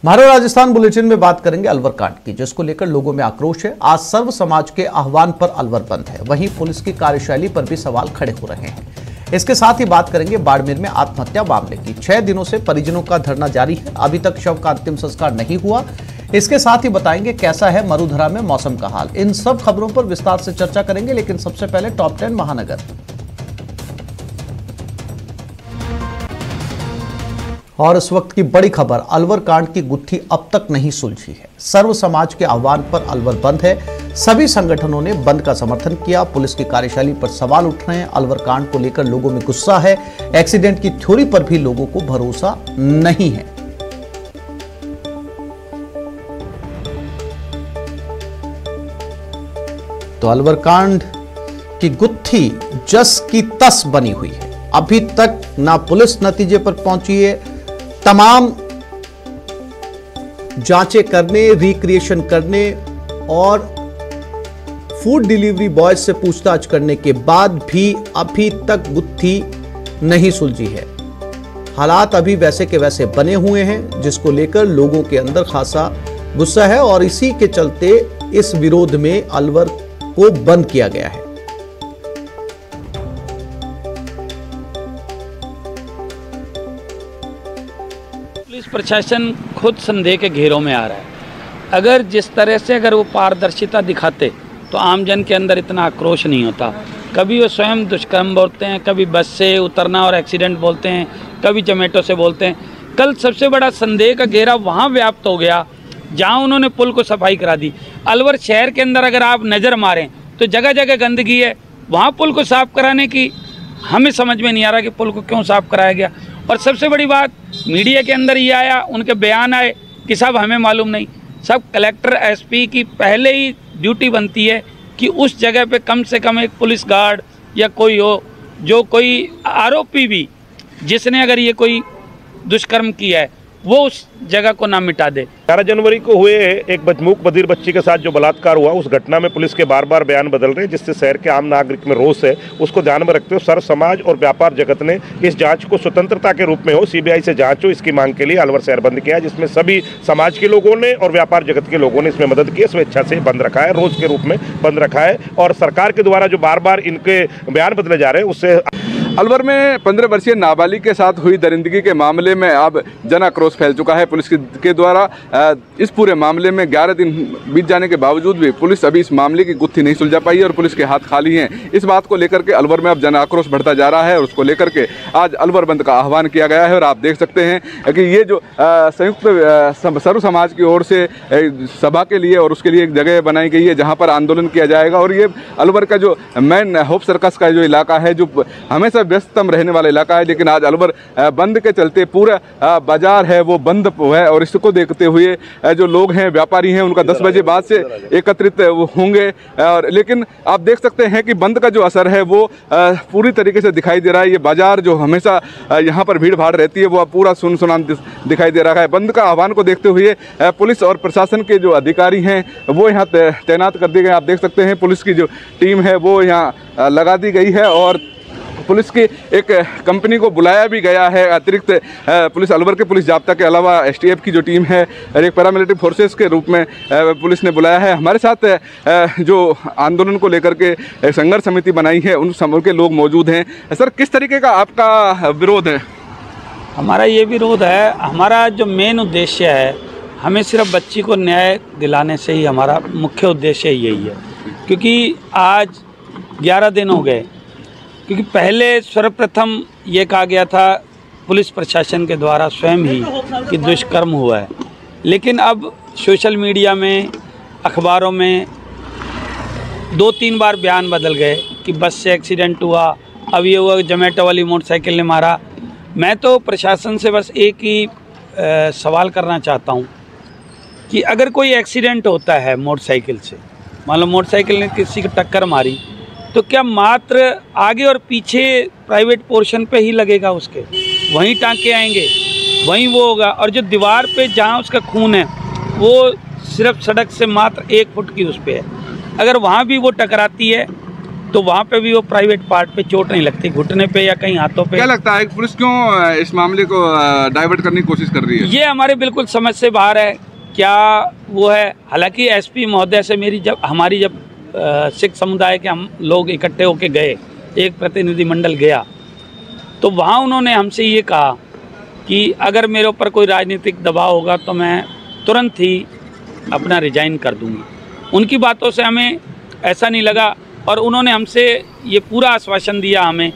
Bharat Rajasthan bulletin में बात करेंगे अलवर कांड की, जिसको लेकर लोगों में आक्रोश है। आज सर्व समाज के आह्वान पर अलवर बंद है, वहीं पुलिस की कार्यशैली पर भी सवाल खड़े हो रहे हैं। इसके साथ ही बात करेंगे बाड़मेर में आत्महत्या मामले की। 6 दिनों से परिजनों का धरना जारी है, अभी तक शव का अंतिम संस्कार नहीं हुआ। इसके साथ ही बताएंगे कैसा है मरुधरा में मौसम का हाल। इन सब खबरों पर विस्तार से चर्चा करेंगे, लेकिन सबसे पहले टॉप 10 महानगर। और इस वक्त की बड़ी खबर, अलवर कांड की गुत्थी अब तक नहीं सुलझी है। सर्व समाज के आह्वान पर अलवर बंद है। सभी संगठनों ने बंद का समर्थन किया। पुलिस की कार्यशैली पर सवाल उठ रहे हैं। अलवर कांड को लेकर लोगों में गुस्सा है। एक्सीडेंट की थ्योरी पर भी लोगों को भरोसा नहीं है। तो अलवर कांड की गुत्थी जस की तस बनी हुई है। अभी तक ना पुलिस नतीजे पर पहुंची है। तमाम जांचें करने, रिक्रिएशन करने और फूड डिलीवरी बॉय से पूछताछ करने के बाद भी अभी तक गुत्थी नहीं सुलझी है। हालात अभी वैसे के वैसे बने हुए हैं, जिसको लेकर लोगों के अंदर खासा गुस्सा है और इसी के चलते इस विरोध में अलवर को बंद किया गया है। पुलिस प्रशासन खुद संदेह के घेरों में आ रहा है। अगर जिस तरह से वो पारदर्शिता दिखाते तो आमजन के अंदर इतना आक्रोश नहीं होता। कभी वो स्वयं दुष्कर्म बोलते हैं, कभी बस से उतरना और एक्सीडेंट बोलते हैं, कभी जोमेटो से बोलते हैं। कल सबसे बड़ा संदेह का घेरा वहाँ व्याप्त हो गया जहाँ उन्होंने पुल को सफाई करा दी। अलवर शहर के अंदर अगर आप नज़र मारें तो जगह जगह गंदगी है। वहाँ पुल को साफ़ कराने की हमें समझ में नहीं आ रहा कि पुल को क्यों साफ़ कराया गया। और सबसे बड़ी बात, मीडिया के अंदर ये आया, उनके बयान आए कि सब हमें मालूम नहीं। सब कलेक्टर एसपी की पहले ही ड्यूटी बनती है कि उस जगह पे कम से कम एक पुलिस गार्ड या कोई हो, जो कोई आरोपी भी जिसने अगर ये कोई दुष्कर्म किया है वो उस जगह को ना मिटा दे। 11 जनवरी को हुए एक मूक बधिर बच्ची के साथ जो बलात्कार हुआ, उस घटना में पुलिस के बार बार बयान बदल रहे हैं, जिससे शहर के आम नागरिक में रोष है। उसको ध्यान में रखते हुए सर्व समाज और व्यापार जगत ने इस जांच को स्वतंत्रता के रूप में हो, सीबीआई से जांच हो, इसकी मांग के लिए अलवर शहर बंद किया है, जिसमें सभी समाज के लोगों ने और व्यापार जगत के लोगों ने इसमें मदद की। स्वेच्छा से बंद रखा है, रोज के रूप में बंद रखा है। और सरकार के द्वारा जो बार बार इनके बयान बदले जा रहे हैं उससे अलवर में 15 वर्षीय नाबालिग के साथ हुई दरिंदगी के मामले में अब जन आक्रोश फैल चुका है। पुलिस के द्वारा इस पूरे मामले में 11 दिन बीत जाने के बावजूद भी पुलिस अभी इस मामले की गुत्थी नहीं सुलझा पाई है और पुलिस के हाथ खाली हैं। इस बात को लेकर के अलवर में अब जन आक्रोश बढ़ता जा रहा है और उसको लेकर के आज अलवर बंद का आह्वान किया गया है। और आप देख सकते हैं कि ये जो संयुक्त सर्व समाज की ओर से सभा के लिए और उसके लिए एक जगह बनाई गई है जहाँ पर आंदोलन किया जाएगा। और ये अलवर का जो मेन होप सर्कस का जो इलाका है, जो हमेशा व्यस्ततम रहने वाला इलाका है, लेकिन आज अलवर बंद के चलते पूरा बाजार है वो बंद है। और इसको देखते हुए जो लोग हैं, व्यापारी हैं, उनका 10 बजे बाद से एकत्रित होंगे। और लेकिन आप देख सकते हैं कि बंद का जो असर है वो पूरी तरीके से दिखाई दे रहा है। ये बाजार जो हमेशा यहाँ पर भीड़ भाड़ रहती है वो पूरा सुनसान दिखाई दे रहा है। बंद का आह्वान को देखते हुए पुलिस और प्रशासन के जो अधिकारी हैं वो यहाँ तैनात कर दिए गए। आप देख सकते हैं पुलिस की जो टीम है वो यहाँ लगा दी गई है और पुलिस की एक कंपनी को बुलाया भी गया है। अतिरिक्त पुलिस अलवर के पुलिस जाब्ता के अलावा एसटीएफ की जो टीम है और एक पैरामिलिट्री फोर्सेस के रूप में पुलिस ने बुलाया है। हमारे साथ जो आंदोलन को लेकर के संघर्ष समिति बनाई है उन समूह के लोग मौजूद हैं। सर, किस तरीके का आपका विरोध है? हमारा ये विरोध है, हमारा जो मेन उद्देश्य है, हमें सिर्फ बच्ची को न्याय दिलाने से ही हमारा मुख्य उद्देश्य यही है। क्योंकि आज 11 दिन हो गए, क्योंकि पहले सर्वप्रथम ये कहा गया था पुलिस प्रशासन के द्वारा स्वयं ही कि दुष्कर्म हुआ है, लेकिन अब सोशल मीडिया में, अखबारों में 2-3 बार बयान बदल गए कि बस से एक्सीडेंट हुआ, अब ये हुआ जोमेटो वाली मोटरसाइकिल ने मारा। मैं तो प्रशासन से बस एक ही सवाल करना चाहता हूँ कि अगर कोई एक्सीडेंट होता है मोटरसाइकिल से, मान लो मोटरसाइकिल ने किसी को टक्कर मारी, तो क्या मात्र आगे और पीछे प्राइवेट पोर्शन पे ही लगेगा, उसके वहीं टांके आएंगे, वहीं वो होगा। और जो दीवार पे जहाँ उसका खून है वो सिर्फ सड़क से मात्र 1 फुट की उस पर है। अगर वहाँ भी वो टकराती है तो वहाँ पे भी वो प्राइवेट पार्ट पे चोट नहीं लगती, घुटने पे या कहीं हाथों पे। क्या लगता है पुलिस क्यों इस मामले को डाइवर्ट करने की कोशिश कर रही है? ये हमारे बिल्कुल समझ से बाहर है। क्या वो है, हालांकि एसपी महोदय से हमारी जब सिख समुदाय के हम लोग इकट्ठे होके गए, एक प्रतिनिधिमंडल गया, तो वहाँ उन्होंने हमसे ये कहा कि अगर मेरे ऊपर कोई राजनीतिक दबाव होगा तो मैं तुरंत ही अपना रिजाइन कर दूंगी। उनकी बातों से हमें ऐसा नहीं लगा और उन्होंने हमसे ये पूरा आश्वासन दिया हमें।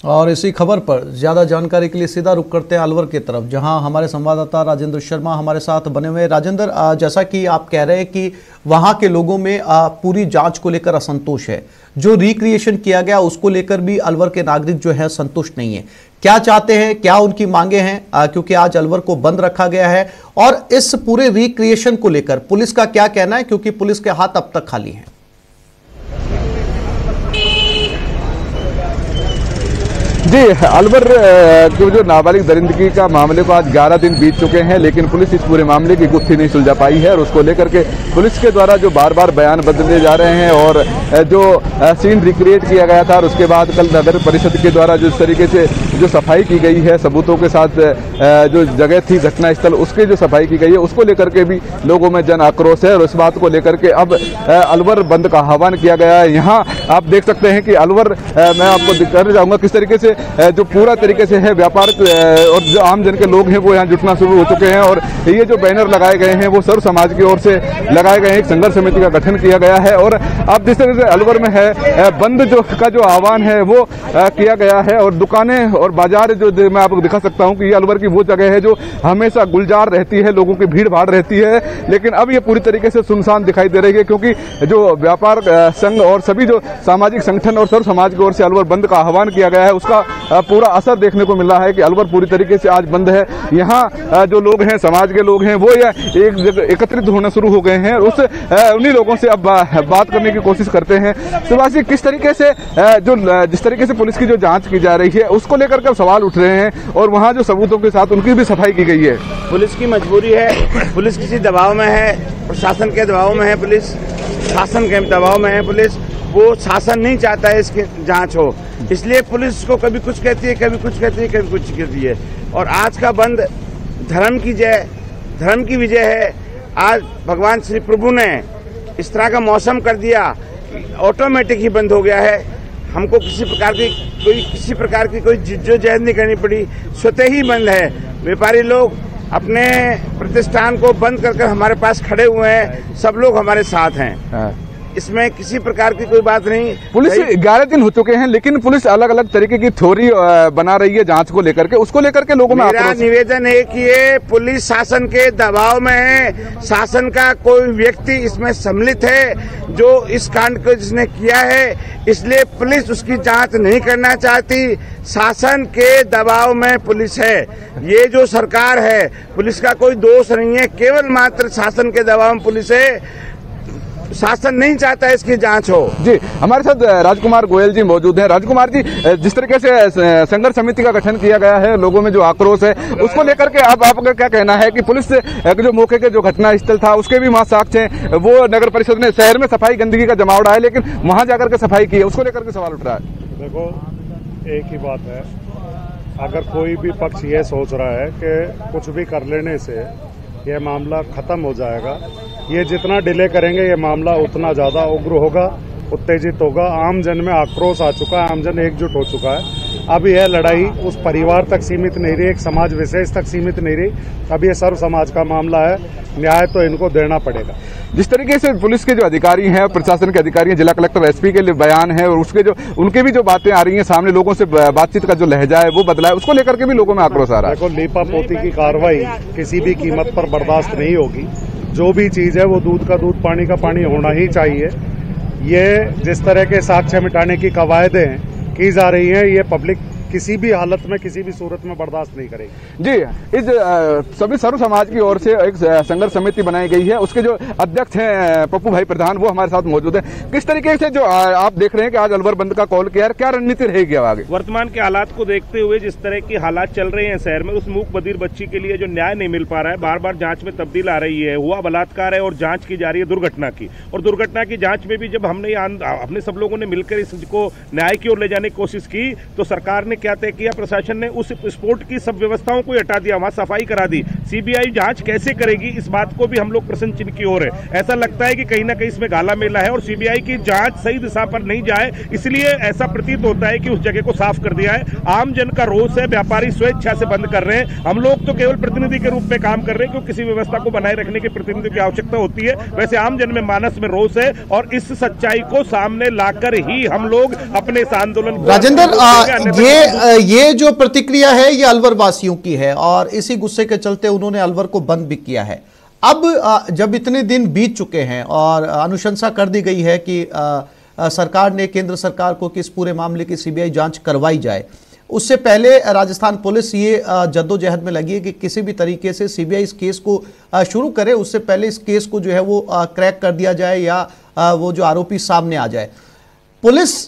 और इसी खबर पर ज़्यादा जानकारी के लिए सीधा रुख करते हैं अलवर की तरफ, जहां हमारे संवाददाता राजेंद्र शर्मा हमारे साथ बने हुए हैं। राजेंद्र, जैसा कि आप कह रहे हैं कि वहां के लोगों में पूरी जांच को लेकर असंतोष है, जो रिक्रिएशन किया गया उसको लेकर भी अलवर के नागरिक जो है संतुष्ट नहीं है। क्या चाहते हैं, क्या उनकी मांगे हैं, क्योंकि आज अलवर को बंद रखा गया है, और इस पूरे रिक्रिएशन को लेकर पुलिस का क्या कहना है, क्योंकि पुलिस के हाथ अब तक खाली हैं। जी, अलवर के जो नाबालिग दरिंदगी का मामले को आज 11 दिन बीत चुके हैं, लेकिन पुलिस इस पूरे मामले की गुत्थी नहीं सुलझा पाई है। और उसको लेकर के पुलिस के द्वारा जो बार बार बयान बदले जा रहे हैं और जो सीन रिक्रिएट किया गया था, और उसके बाद कल नगर परिषद के द्वारा जिस तरीके से जो सफाई की गई है, सबूतों के साथ जो जगह थी घटना स्थल, उसकी जो सफाई की गई है, उसको लेकर के भी लोगों में जन आक्रोश है। और इस बात को लेकर के अब अलवर बंद का आह्वान किया गया है। यहाँ आप देख सकते हैं कि अलवर, मैं आपको दिखाना चाहूँगा किस तरीके से जो पूरा तरीके से है व्यापार और जो आम जन के लोग हैं वो यहाँ जुटना शुरू हो चुके हैं। और ये जो बैनर लगाए गए हैं वो सर्व समाज की ओर से लगाए गए हैं। एक संघर्ष समिति का गठन किया गया है और अब जिस तरह से अलवर में है बंद का जो आह्वान है वो किया गया है। और दुकानें और बाजार जो मैं आपको दिखा सकता हूँ कि ये अलवर की वो जगह है जो हमेशा गुलजार रहती है, लोगों की भीड़ भाड़ रहती है, लेकिन अब ये पूरी तरीके से सुनसान दिखाई दे रही है, क्योंकि जो व्यापार संघ और सभी जो सामाजिक संगठन और सर्व समाज की ओर से अलवर बंद का आह्वान किया गया है, उसका पूरा असर देखने को मिल रहा है कि अलवर पूरी तरीके से आज बंद है। यहाँ जो लोग हैं, समाज के लोग हैं, वो एक जगह एकत्रित होना शुरू हो गए हैं और उन्हीं लोगों से अब बात करने की कोशिश करते हैं। सुभाष, किस तरीके से जिस तरीके से पुलिस की जो जांच की जा रही है उसको लेकर के सवाल उठ रहे हैं और वहाँ जो सबूतों के साथ उनकी भी सफाई की गई है। पुलिस की मजबूरी है, पुलिस किसी दबाव में है, प्रशासन के दबाव में है, पुलिस शासन के दबाव में है, पुलिस वो शासन नहीं चाहता है इसकी जांच हो, इसलिए पुलिस को कभी कुछ कहती है, कभी कुछ कहती है, कभी कुछ कहती है। और आज का बंद धर्म की जय, धर्म की विजय है। आज भगवान श्री प्रभु ने इस तरह का मौसम कर दिया, ऑटोमेटिक ही बंद हो गया है। हमको किसी प्रकार की कोई जिद्दोजहद नहीं करनी पड़ी, स्वतः ही बंद है। व्यापारी लोग अपने प्रतिष्ठान को बंद कर हमारे पास खड़े हुए हैं, सब लोग हमारे साथ हैं, इसमें किसी प्रकार की कोई बात नहीं। पुलिस 11 दिन हो चुके हैं, लेकिन पुलिस अलग अलग तरीके की थ्योरी बना रही है जांच को लेकर के, उसको लेकर के लोगों में मेरा निवेदन है कि ये पुलिस शासन के दबाव में है, शासन का कोई व्यक्ति इसमें सम्मिलित है जो इस कांड को जिसने किया है, इसलिए पुलिस उसकी जांच नहीं करना चाहती। शासन के दबाव में पुलिस है, ये जो सरकार है पुलिस का कोई दोष नहीं है, केवल मात्र शासन के दबाव में पुलिस है। शासन नहीं चाहता है इसकी जांच हो। जी, हमारे साथ राजकुमार गोयल जी मौजूद हैं। राजकुमार जी, जिस तरीके से संघर्ष समिति का गठन किया गया है, लोगों में जो आक्रोश है उसको लेकर के अब आपका क्या कहना है कि पुलिस जो मौके के जो घटना स्थल था उसके भी वहाँ साक्ष्य हैं, वो नगर परिषद ने शहर में सफाई गंदगी का जमाव रहा है, लेकिन वहाँ जाकर के सफाई की है, उसको लेकर के सवाल उठ रहा है। देखो, एक ही बात है, अगर कोई भी पक्ष ये सोच रहा है कि कुछ भी कर लेने से यह मामला खत्म हो जाएगा, ये जितना डिले करेंगे ये मामला उतना ज़्यादा उग्र होगा, उत्तेजित होगा। आम जन में आक्रोश आ चुका है, आम जन एकजुट हो चुका है। अब यह लड़ाई उस परिवार तक सीमित नहीं रही, एक समाज विशेष तक सीमित नहीं रही, अब ये सर्व समाज का मामला है, न्याय तो इनको देना पड़ेगा। जिस तरीके से पुलिस के जो अधिकारी हैं, प्रशासन के अधिकारी हैं, जिला कलेक्टर एसपी के लिए बयान है और उसके जो उनके भी जो बातें आ रही हैं सामने, लोगों से बातचीत का जो लहजा है वो बदला है, उसको लेकर के भी लोगों में आक्रोश आ रहा है। देखो, लीपा पोती की कार्रवाई किसी भी कीमत पर बर्दाश्त नहीं होगी। जो भी चीज़ है वो दूध का दूध, पानी का पानी होना ही चाहिए। ये जिस तरह के साक्ष्य मिटाने की कवायदें की जा रही हैं, ये पब्लिक किसी भी हालत में, किसी भी सूरत में बर्दाश्त नहीं करेगी। जी, इस सभी सर्व समाज की ओर से एक संघर्ष समिति बनाई गई है, उसके जो अध्यक्ष हैं पप्पू भाई प्रधान, वो हमारे साथ मौजूद हैं। किस तरीके से जो आप देख रहे हैं कि आज अलवर बंद का कॉल किया है, क्या रणनीति रहेगी आगे? वर्तमान के हालात को देखते हुए जिस तरह की हालात चल रहे हैं शहर में, उस मूक बधिर बच्ची के लिए जो न्याय नहीं मिल पा रहा है, बार बार जांच में तब्दील आ रही है, हुआ बलात्कार है और जांच की जा रही है दुर्घटना की, और दुर्घटना की जांच में भी जब हमने सब लोगों ने मिलकर इसको न्याय की ओर ले जाने की कोशिश की, तो सरकार ने क्या तय किया, प्रशासन ने उस स्पोर्ट की सब व्यवस्थाओं को हटा दिया, वहां सफाई करा दी। सीबीआई जांच कैसे करेगी, इस बात को भी हम लोग प्रश्न चिन्ह की ओर है। ऐसा लगता है कि कहीं ना कहीं इसमें गाला मेला है और सीबीआई की जांच सही दिशा पर नहीं जाए, इसलिए ऐसा प्रतीत होता है कि उस जगह को साफ कर दिया है। आम जन का रोष है, व्यापारी स्वेच्छा से बंद कर रहे हैं, हम लोग तो केवल प्रतिनिधि के रूप में काम कर रहे हैं, क्योंकि किसी व्यवस्था को बनाए रखने के प्रतिनिधि की आवश्यकता होती है। वैसे आम जन में, मानस में रोष है और इस सच्चाई को सामने लाकर ही हम लोग अपने इस आंदोलन को राजेंद्र, ये जो प्रतिक्रिया है ये अलवर वासियों की है और इसी गुस्से के चलते उन्होंने अलवर को बंद भी किया है। अब जब इतने दिन बीत चुके हैं और अनुशंसा कर दी गई है कि सरकार ने केंद्र सरकार को कि इस पूरे मामले की सीबीआई जांच करवाई जाए, उससे पहले राजस्थान पुलिस ये जद्दोजहद में लगी है कि किसी भी तरीके से सीबीआई इस केस को शुरू करे, उससे पहले इस केस को जो है वो क्रैक कर दिया जाए या वो जो आरोपी सामने आ जाए। पुलिस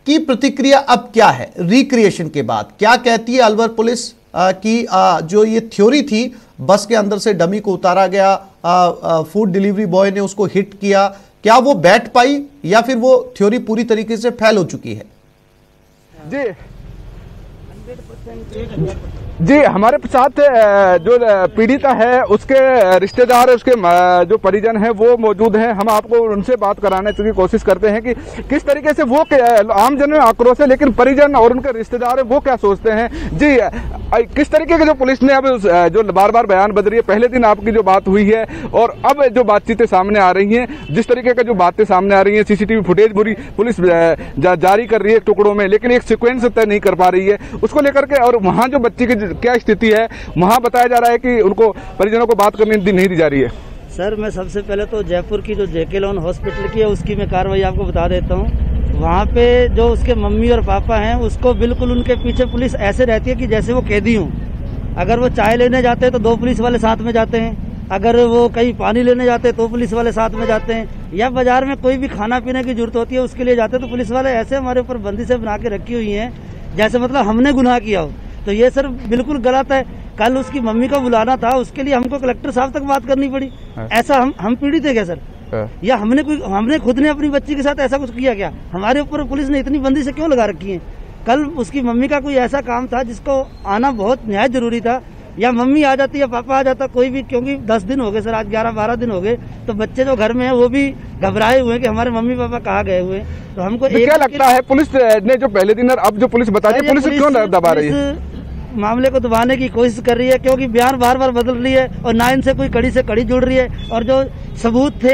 की प्रतिक्रिया अब क्या है रिक्रिएशन के बाद? क्या कहती है अलवर पुलिस की जो ये थ्योरी थी, बस के अंदर से डमी को उतारा गया, फूड डिलीवरी बॉय ने उसको हिट किया, क्या वो बैठ पाई या फिर वो थ्योरी पूरी तरीके से फेल हो चुकी है? जी, हमारे साथ जो पीड़िता है उसके रिश्तेदार, उसके जो परिजन हैं वो मौजूद हैं। हम आपको उनसे बात कराने की कोशिश करते हैं कि किस तरीके से वो आम जन में आक्रोश है, लेकिन परिजन और उनके रिश्तेदार वो क्या सोचते हैं। जी, किस तरीके के जो पुलिस ने अब जो बार बार बयान बदल रही है, पहले दिन आपकी जो बात हुई है और अब जो बातचीतें सामने आ रही हैं, जिस तरीके का जो बातें सामने आ रही हैं, सीसीटीवी फुटेज पूरी पुलिस जारी कर रही है टुकड़ों में, लेकिन एक सीक्वेंस तय नहीं कर पा रही है उसको लेकर के। और वहाँ जो बच्ची की क्या स्थिति है, वहाँ बताया जा रहा है कि उनको परिजनों को बात करने नहीं दी जा रही है। सर, मैं सबसे पहले तो जयपुर की जो जेके लोन हॉस्पिटल की है उसकी मैं कार्रवाई आपको बता देता हूँ। वहाँ पे जो उसके मम्मी और पापा हैं, उसको बिल्कुल उनके पीछे पुलिस ऐसे रहती है कि जैसे वो कैदी हों। अगर वो चाय लेने जाते हैं तो 2 पुलिस वाले साथ में जाते हैं, अगर वो कहीं पानी लेने जाते हैं तो पुलिस वाले साथ में जाते हैं, या बाजार में कोई भी खाना पीने की जरूरत होती है उसके लिए जाते हैं तो पुलिस वाले ऐसे हमारे ऊपर बंदिशें बना के रखी हुई हैं जैसे मतलब हमने गुनाह किया हो। तो ये सर बिल्कुल गलत है। कल उसकी मम्मी को बुलाना था, उसके लिए हमको कलेक्टर साहब तक बात करनी पड़ी। ऐसा हम पीड़ित है क्या सर? या हमने खुद ने अपनी बच्ची के साथ ऐसा कुछ किया क्या? हमारे ऊपर पुलिस ने इतनी बंदी से क्यों लगा रखी है? कल उसकी मम्मी का कोई ऐसा काम था जिसको आना बहुत न्याय जरूरी था, या मम्मी आ जाती या पापा आ जाता कोई भी, क्योंकि 10 दिन हो गए सर, आज 11-12 दिन हो गए, तो बच्चे जो घर में है वो भी घबराए हुए हैं कि हमारे मम्मी पापा कहाँ गए हुए। तो हमको क्या लगता है पुलिस ने जो पहले दिन और अब जो पुलिस बता रही है, पुलिस क्यों दबा रही है? मामले को दबाने की कोशिश कर रही है, क्योंकि बयान बार बार बदल रही है और ना इनसे कोई कड़ी से कड़ी जुड़ रही है। और जो सबूत थे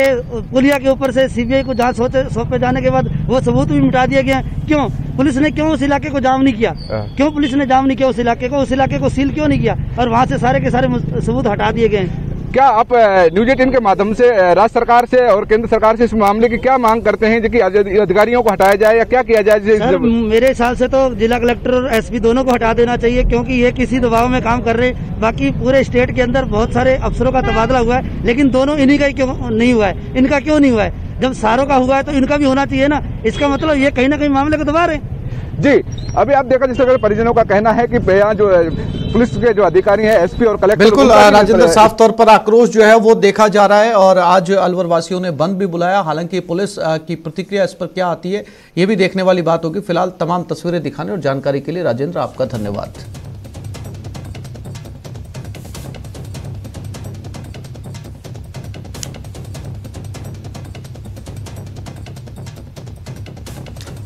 पुलिया के ऊपर से सीबीआई को जांच सौंपे जाने के बाद वो सबूत भी मिटा दिया गया। क्यों पुलिस ने उस इलाके को जाम नहीं किया? क्यों पुलिस ने जाम नहीं किया उस इलाके को सील क्यों नहीं किया? और वहाँ से सारे के सारे सबूत हटा दिए गए। क्या आप न्यूज 18 के माध्यम से राज्य सरकार से और केंद्र सरकार से इस मामले की क्या मांग करते हैं कि अधिकारियों को हटाया जाए या क्या किया जाए? सर, मेरे हिसाब से तो जिला कलेक्टर और एसपी दोनों को हटा देना चाहिए, क्योंकि ये किसी दबाव में काम कर रहे हैं। बाकी पूरे स्टेट के अंदर बहुत सारे अफसरों का तबादला हुआ है, लेकिन दोनों इन्हीं का ही क्यों नहीं हुआ है? इनका क्यों नहीं हुआ है? जब सारों का हुआ है तो इनका भी होना चाहिए ना। इसका मतलब ये कहीं ना कहीं मामले को दबा रहे हैं। जी, अभी आप देखा जिस तरह परिजनों का कहना है कि यहाँ जो पुलिस के जो अधिकारी हैं, एसपी और कलेक्टर, बिल्कुल राजेंद्र, साफ तौर पर आक्रोश जो है वो देखा जा रहा है और आज अलवर वासियों ने बंद भी बुलाया। हालांकि पुलिस की प्रतिक्रिया इस पर क्या आती है ये भी देखने वाली बात होगी। फिलहाल तमाम तस्वीरें दिखाने और जानकारी के लिए राजेंद्र आपका धन्यवाद।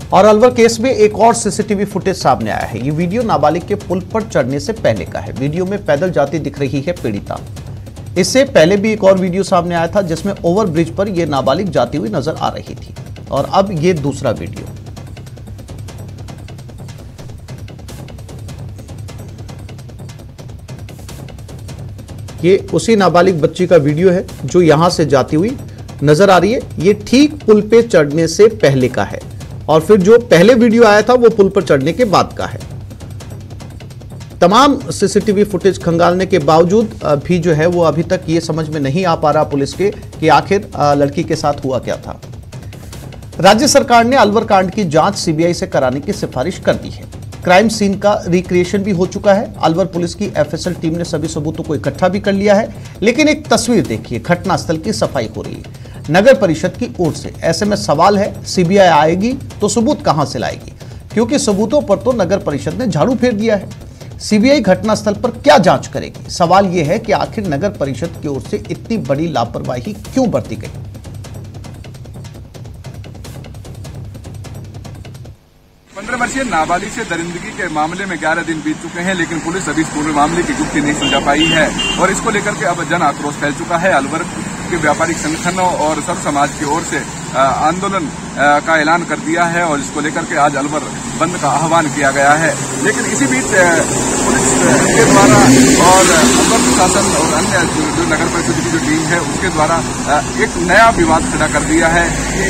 और अलवर केस में एक और सीसीटीवी फुटेज सामने आया है। ये वीडियो नाबालिग के पुल पर चढ़ने से पहले का है। वीडियो में पैदल जाती दिख रही है पीड़िता। इससे पहले भी एक और वीडियो सामने आया था जिसमें ओवरब्रिज पर यह नाबालिग जाती हुई नजर आ रही थी, और अब ये दूसरा वीडियो। ये उसी नाबालिग बच्ची का वीडियो है जो यहां से जाती हुई नजर आ रही है। ये ठीक पुल पे चढ़ने से पहले का है, और फिर जो पहले वीडियो आया था वो पुल पर चढ़ने के बाद का है। तमाम सीसीटीवी फुटेज खंगालने के बावजूद भी जो है वो अभी तक ये समझ में नहीं आ पा रहा पुलिस के कि आखिर लड़की के साथ हुआ क्या था। राज्य सरकार ने अलवर कांड की जांच सीबीआई से कराने की सिफारिश कर दी है। क्राइम सीन का रिक्रिएशन भी हो चुका है। अलवर पुलिस की एफएसएल टीम ने सभी सबूतों को इकट्ठा भी कर लिया है। लेकिन एक तस्वीर देखिए, घटनास्थल की सफाई हो रही है नगर परिषद की ओर से। ऐसे में सवाल है, सीबीआई आएगी तो सबूत कहां से लाएगी, क्योंकि सबूतों पर तो नगर परिषद ने झाड़ू फेर दिया है। सीबीआई घटनास्थल पर क्या जांच करेगी? सवाल यह है कि आखिर नगर परिषद की ओर से इतनी बड़ी लापरवाही क्यों बरती गई। 15 वर्षीय नाबालिग से दरिंदगी के मामले में 11 दिन बीत चुके हैं, लेकिन पुलिस अभी इस पूरे मामले की गुत्थी नहीं सुलझा पाई है और इसको लेकर के अब जन आक्रोश फैल चुका है। अलवर के व्यापारिक संगठनों और सर्व समाज की ओर से आंदोलन का ऐलान कर दिया है और इसको लेकर के आज अलवर बंद का आह्वान किया गया है। लेकिन इसी बीच पुलिस के द्वारा और अलवर प्रशासन और अन्य जो नगर परिषद की जो टीम है उसके द्वारा एक नया विवाद खड़ा कर दिया है कि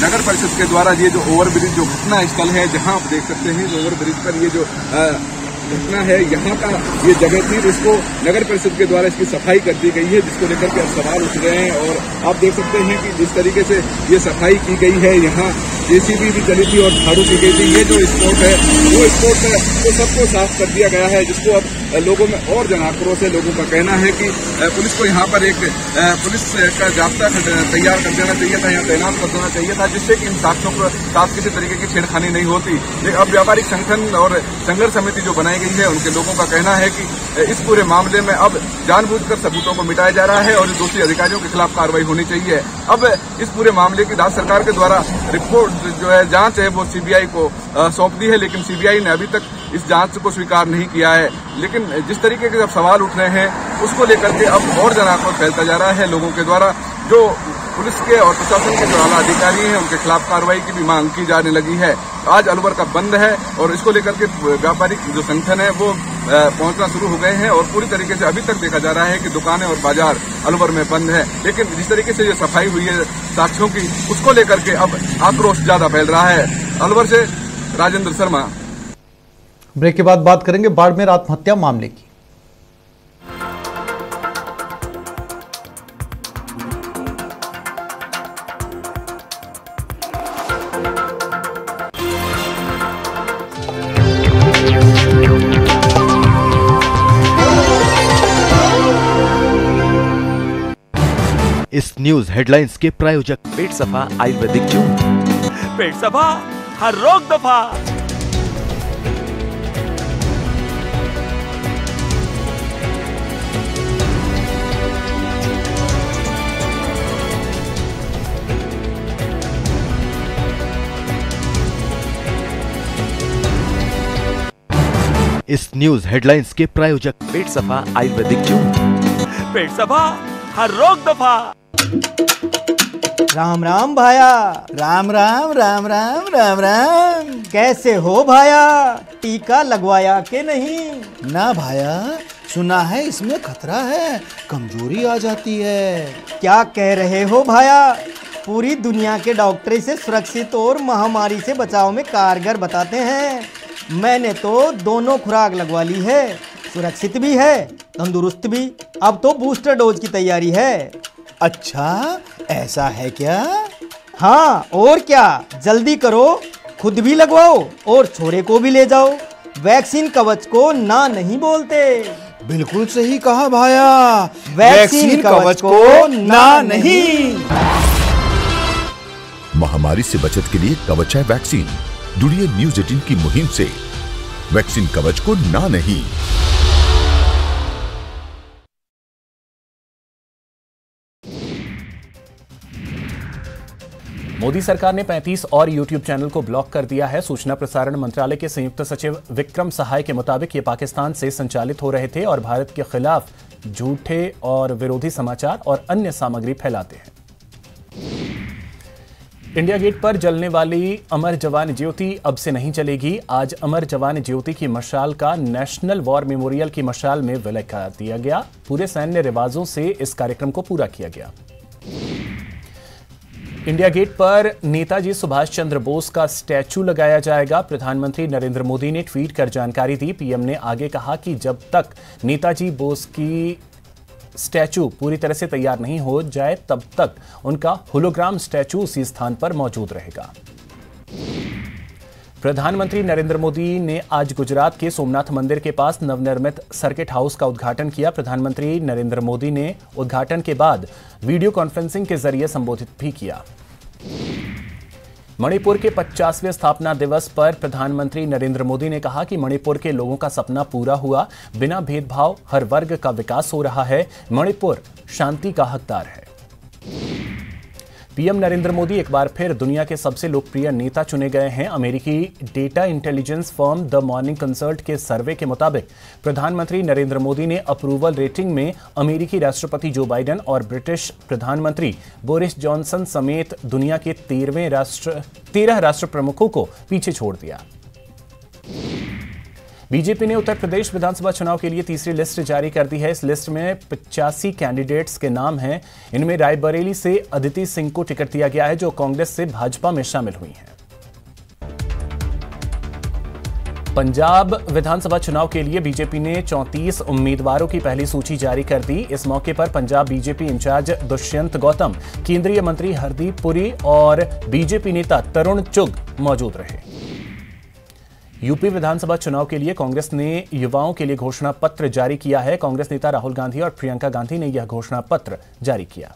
नगर परिषद के द्वारा ये जो ओवरब्रिज जो घटना स्थल है, जहां आप देख सकते हैं ओवरब्रिज पर ये जो घटना है, यहाँ का ये जगह थी, इसको नगर परिषद के द्वारा इसकी सफाई कर दी गई है, जिसको लेकर के अब सवाल उठ रहे हैं। और आप देख सकते हैं कि जिस तरीके से ये सफाई की गई है, यहाँ जेसीबी भी चली थी और झाड़ू की गई थी। ये जो स्पॉट है वो स्पॉट है तो सबको साफ कर दिया गया है, जिसको अब लोगों में और जन आक्रोश है। लोगों का कहना है कि पुलिस को यहाँ पर एक पुलिस का जाब्ता तैयार कर देना चाहिए था, यहाँ तैनात कर देना चाहिए था, जिससे कि इन साक्ष्यों को साथ किसी तरीके की छेड़खानी नहीं होती। लेकिन अब व्यापारिक संगठन और संघर्ष समिति जो बनाई गई है, उनके लोगों का कहना है कि इस पूरे मामले में अब जानबूझकर सबूतों को मिटाया जा रहा है और दोषी अधिकारियों के खिलाफ कार्रवाई होनी चाहिए। अब इस पूरे मामले की राज्य सरकार के द्वारा रिपोर्ट जो है जांच है वो सीबीआई को सौंप दी है, लेकिन सीबीआई ने अभी तक इस जांच को स्वीकार नहीं किया है। लेकिन जिस तरीके के जब सवाल उठ रहे हैं उसको लेकर के अब और जन आक्रोश फैलता जा रहा है लोगों के द्वारा। जो पुलिस के और प्रशासन के जो आला अधिकारी हैं उनके खिलाफ कार्रवाई की भी मांग की जाने लगी है। आज अलवर का बंद है और इसको लेकर के व्यापारिक जो संगठन है वो पहुंचना शुरू हो गए हैं और पूरी तरीके से अभी तक देखा जा रहा है कि दुकानें और बाजार अलवर में बंद है। लेकिन जिस तरीके से ये सफाई हुई है साक्ष्यों की, उसको लेकर के अब आक्रोश ज्यादा फैल रहा है। अलवर से राजेंद्र शर्मा। ब्रेक के बाद बात करेंगे बाड़मेर आत्महत्या मामले की। इस न्यूज हेडलाइंस के प्रायोजक पेट सफा आयुर्वेदिक चूर्ण। पेट सफा हर रोग दफा। इस न्यूज हेडलाइंस के प्रायोजक पेट सफा आयुर्वेदिक चूर्ण। पेट सफा हर रोग दफा। राम राम भाया। राम राम राम राम राम राम। कैसे हो भाया? टीका लगवाया के नहीं? ना भाया, सुना है इसमें खतरा है, कमजोरी आ जाती है। क्या कह रहे हो भाया? पूरी दुनिया के डॉक्टर इसे सुरक्षित और महामारी से बचाव में कारगर बताते हैं। मैंने तो दोनों खुराक लगवा ली है, सुरक्षित भी है, तंदुरुस्त भी। अब तो बूस्टर डोज की तैयारी है। अच्छा, ऐसा है क्या? हाँ, और क्या, जल्दी करो, खुद भी लगवाओ और छोरे को भी ले जाओ। वैक्सीन कवच को ना नहीं बोलते। बिल्कुल सही कहा भाया, वैक्सीन कवच को ना नहीं। महामारी से बचत के लिए कवच है वैक्सीन। जुड़िए न्यूज 18 की मुहिम से। वैक्सीन कवच को ना नहीं। मोदी सरकार ने 35 और YouTube चैनल को ब्लॉक कर दिया है। सूचना प्रसारण मंत्रालय के संयुक्त सचिव विक्रम सहाय के मुताबिक ये पाकिस्तान से संचालित हो रहे थे और भारत के खिलाफ झूठे और विरोधी समाचार और अन्य सामग्री फैलाते हैं। इंडिया गेट पर जलने वाली अमर जवान ज्योति अब से नहीं चलेगी। आज अमर जवान ज्योति की मशाल का नेशनल वॉर मेमोरियल की मशाल में विलय कर दिया गया। पूरे सैन्य रिवाजों से इस कार्यक्रम को पूरा किया गया। इंडिया गेट पर नेताजी सुभाष चंद्र बोस का स्टैचू लगाया जाएगा। प्रधानमंत्री नरेंद्र मोदी ने ट्वीट कर जानकारी दी। पीएम ने आगे कहा कि जब तक नेताजी बोस की स्टैचू पूरी तरह से तैयार नहीं हो जाए तब तक उनका होलोग्राम स्टैचू उसी स्थान पर मौजूद रहेगा। प्रधानमंत्री नरेंद्र मोदी ने आज गुजरात के सोमनाथ मंदिर के पास नवनिर्मित सर्किट हाउस का उद्घाटन किया। प्रधानमंत्री नरेंद्र मोदी ने उद्घाटन के बाद वीडियो कॉन्फ्रेंसिंग के जरिए संबोधित भी किया। मणिपुर के 50वें स्थापना दिवस पर प्रधानमंत्री नरेंद्र मोदी ने कहा कि मणिपुर के लोगों का सपना पूरा हुआ। बिना भेदभाव हर वर्ग का विकास हो रहा है। मणिपुर शांति का हकदार है। पीएम नरेंद्र मोदी एक बार फिर दुनिया के सबसे लोकप्रिय नेता चुने गए हैं। अमेरिकी data intelligence firm the morning consult के सर्वे के मुताबिक प्रधानमंत्री नरेंद्र मोदी ने अप्रूवल रेटिंग में अमेरिकी राष्ट्रपति जो बाइडेन और ब्रिटिश प्रधानमंत्री बोरिस जॉनसन समेत दुनिया के 13 राष्ट्र प्रमुखों को पीछे छोड़ दिया। बीजेपी ने उत्तर प्रदेश विधानसभा चुनाव के लिए तीसरी लिस्ट जारी कर दी है। इस लिस्ट में 85 कैंडिडेट्स के नाम हैं। इनमें रायबरेली से अदिति सिंह को टिकट दिया गया है, जो कांग्रेस से भाजपा में शामिल हुई हैं। पंजाब विधानसभा चुनाव के लिए बीजेपी ने 34 उम्मीदवारों की पहली सूची जारी कर दी। इस मौके पर पंजाब बीजेपी इंचार्ज दुष्यंत गौतम, केंद्रीय मंत्री हरदीप पुरी और बीजेपी नेता तरुण चुग मौजूद रहे। यूपी विधानसभा चुनाव के लिए कांग्रेस ने युवाओं के लिए घोषणा पत्र जारी किया है। कांग्रेस नेता राहुल गांधी और प्रियंका गांधी ने यह घोषणा पत्र जारी किया।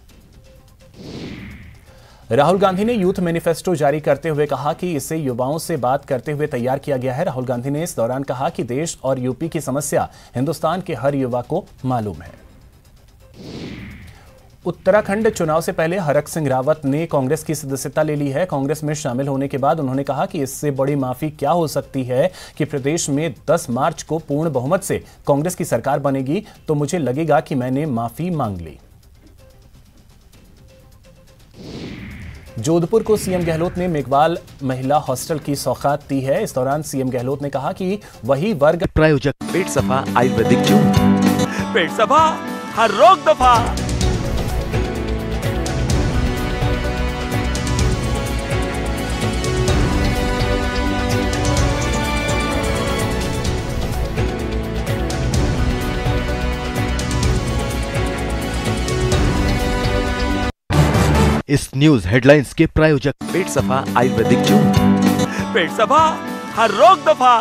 राहुल गांधी ने यूथ मैनिफेस्टो जारी करते हुए कहा कि इसे युवाओं से बात करते हुए तैयार किया गया है। राहुल गांधी ने इस दौरान कहा कि देश और यूपी की समस्या हिंदुस्तान के हर युवा को मालूम है। उत्तराखंड चुनाव से पहले हरक सिंह रावत ने कांग्रेस की सदस्यता ले ली है। कांग्रेस में शामिल होने के बाद उन्होंने कहा कि इससे बड़ी माफी क्या हो सकती है कि प्रदेश में 10 मार्च को पूर्ण बहुमत से कांग्रेस की सरकार बनेगी तो मुझे लगेगा कि मैंने माफी मांग ली। जोधपुर को सीएम गहलोत ने मेघवाल महिला हॉस्टल की सौगात दी है। इस दौरान सीएम गहलोत ने कहा कि वही वर्ग प्रायोजक पेट सफा आयुर्वेदिक जून। पेट सफा हर रोग दफा। इस न्यूज हेडलाइंस के प्रायोजक पेट सफा आयुर्वेदिक जून। पेट सफा हर रोग दफा।